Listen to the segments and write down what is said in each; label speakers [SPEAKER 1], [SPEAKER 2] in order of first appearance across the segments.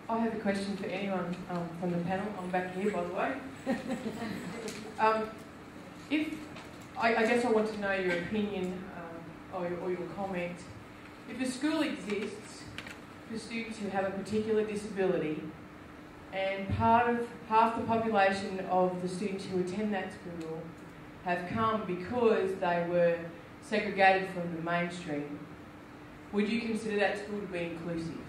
[SPEAKER 1] I have a question for anyone from the panel. I'm back here, by the way. I guess I want to know your opinion or your comment. If a school exists for students who have a particular disability, and half the population of the students who attend that school have come because they were segregated from the mainstream, would you consider that school to be inclusive?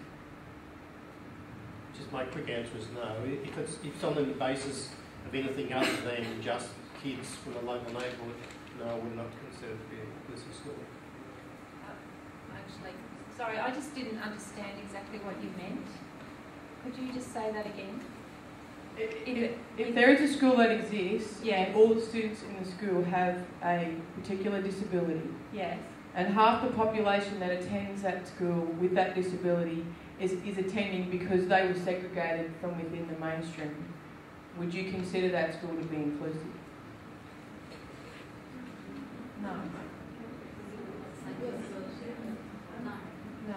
[SPEAKER 2] Just my quick answer is no. If it's on the basis of anything other than just kids from the local neighbourhood, no, I would not consider it to be an inclusive school.
[SPEAKER 3] Actually, sorry, I just didn't understand exactly what you meant. Could you just say that again?
[SPEAKER 1] If there is a school that exists,
[SPEAKER 3] yes,
[SPEAKER 1] and all the students in the school have a particular disability,
[SPEAKER 3] yes,
[SPEAKER 1] and half the population that attends that school with that disability is attending because they were segregated from within the mainstream, would you consider that school to be inclusive?
[SPEAKER 3] No. No.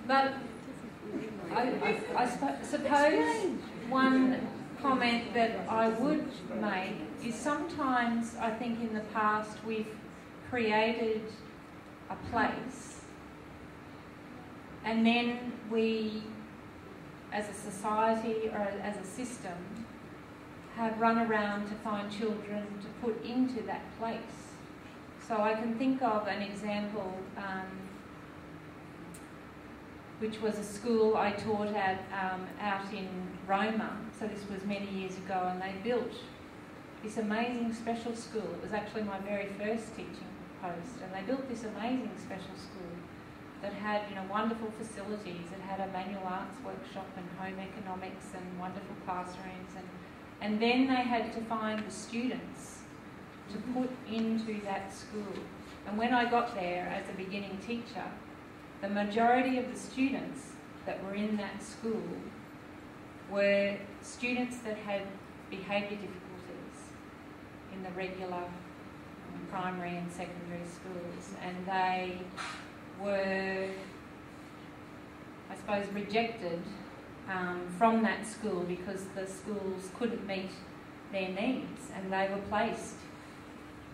[SPEAKER 3] But I suppose one comment that I would make is sometimes I think in the past we've created a place and then we, as a society or as a system, have run around to find children to put into that place. So I can think of an example which was a school I taught at out in Roma. So this was many years ago, and they built this amazing special school. It was actually my very first teaching post, and they built this amazing special school that had, wonderful facilities. It had a manual arts workshop and home economics and wonderful classrooms, and then they had to find the students to put into that school. And when I got there as a beginning teacher, the majority of the students that were in that school were students that had behaviour difficulties in the regular primary and secondary schools, and they were, I suppose, rejected from that school because the schools couldn't meet their needs, and they were placed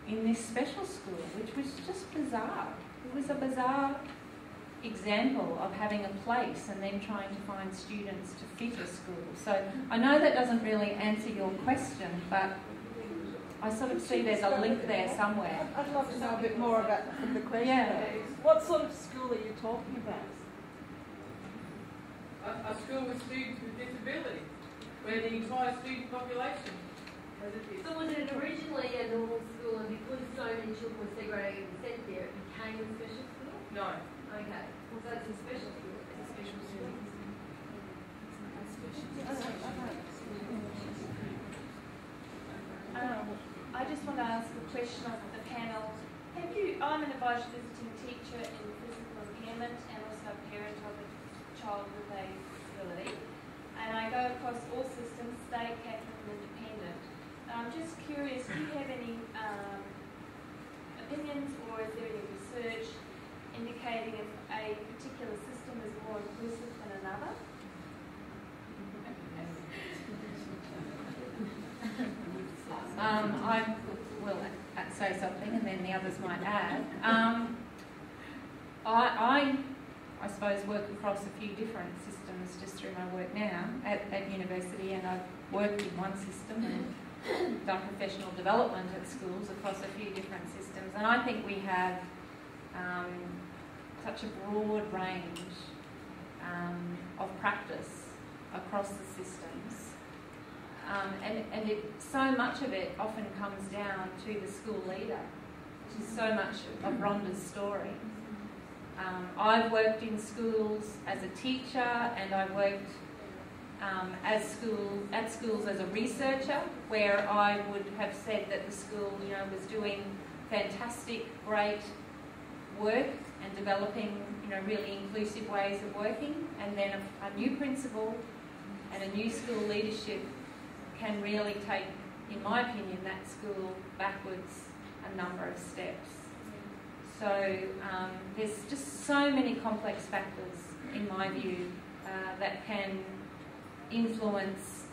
[SPEAKER 3] in this special school, which was just bizarre. It was a bizarre example of having a place and then trying to find students to fit a school. So I know that doesn't really answer your question, but I sort of see there's a link there somewhere.
[SPEAKER 4] I'd love to know a bit more about the question.
[SPEAKER 3] Yeah.
[SPEAKER 4] What sort of school are you talking about?
[SPEAKER 1] A school with students with disability, where the entire student population has a disability.
[SPEAKER 5] So was it originally a normal school, and because so many children were segregated and sent there, it became a special school?
[SPEAKER 1] No.
[SPEAKER 5] Okay. So it's a special school. It's a special school.
[SPEAKER 6] I just want to ask a question of the panel. I'm an advised visiting teacher in physical impairment and also a parent of a child with a disability. And I go across all systems, state, Catholic and independent. I'm just curious, do you have any opinions, or is there any research indicating if a particular system is more inclusive than another?
[SPEAKER 3] I will say something and then the others might add. I suppose work across a few different systems just through my work now at university, and I've worked in one system and done professional development at schools across a few different systems, and I think we have such a broad range of practice across the systems. And so much of it often comes down to the school leader, which is so much of Rhonda's story. I've worked in schools as a teacher, and I worked at schools as a researcher, where I would have said that the school, was doing fantastic, great work and developing, really inclusive ways of working, and then a new principal and a new school leadership can really take, in my opinion, that school backwards a number of steps. So there's just so many complex factors in my view, that can influence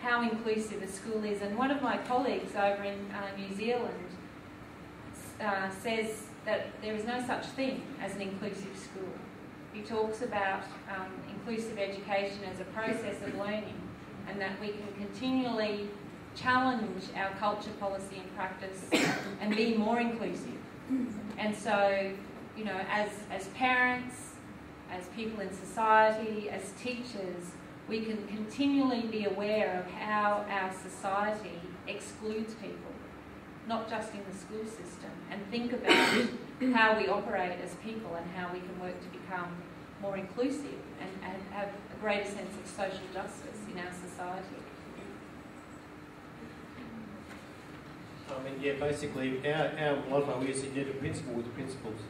[SPEAKER 3] how inclusive a school is. And one of my colleagues over in New Zealand says that there is no such thing as an inclusive school. He talks about inclusive education as a process of learning, and that we can continually challenge our culture, policy and practice and be more inclusive. And so, you know, as parents, as people in society, as teachers, we can continually be aware of how our society excludes people, not just in the school system, and think about how we operate as people and how we can work to become more inclusive and have a greater sense of social justice in our society.
[SPEAKER 2] I mean, yeah, basically our motto is to get a principle with principles.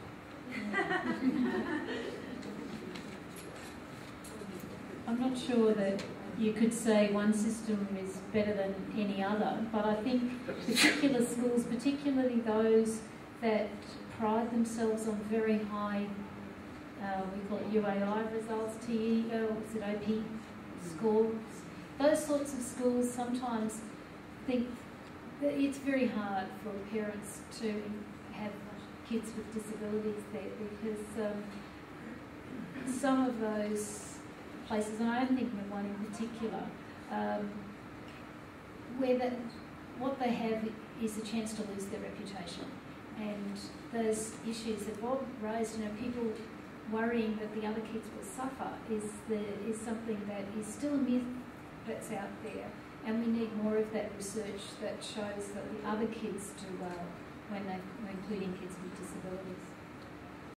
[SPEAKER 7] I'm not sure that you could say one system is better than any other, but I think particular schools, particularly those that pride themselves on very high, we call it UAI results, OP scores, those sorts of schools sometimes think that it's very hard for parents to have kids with disabilities there, because some of those places, and I'm thinking of one in particular, where what they have is a chance to lose their reputation. And those issues that Bob raised, you know, people worrying that the other kids will suffer is something that is still a myth that's out there. And we need more of that research that shows that the other kids do well when we're including kids with disabilities.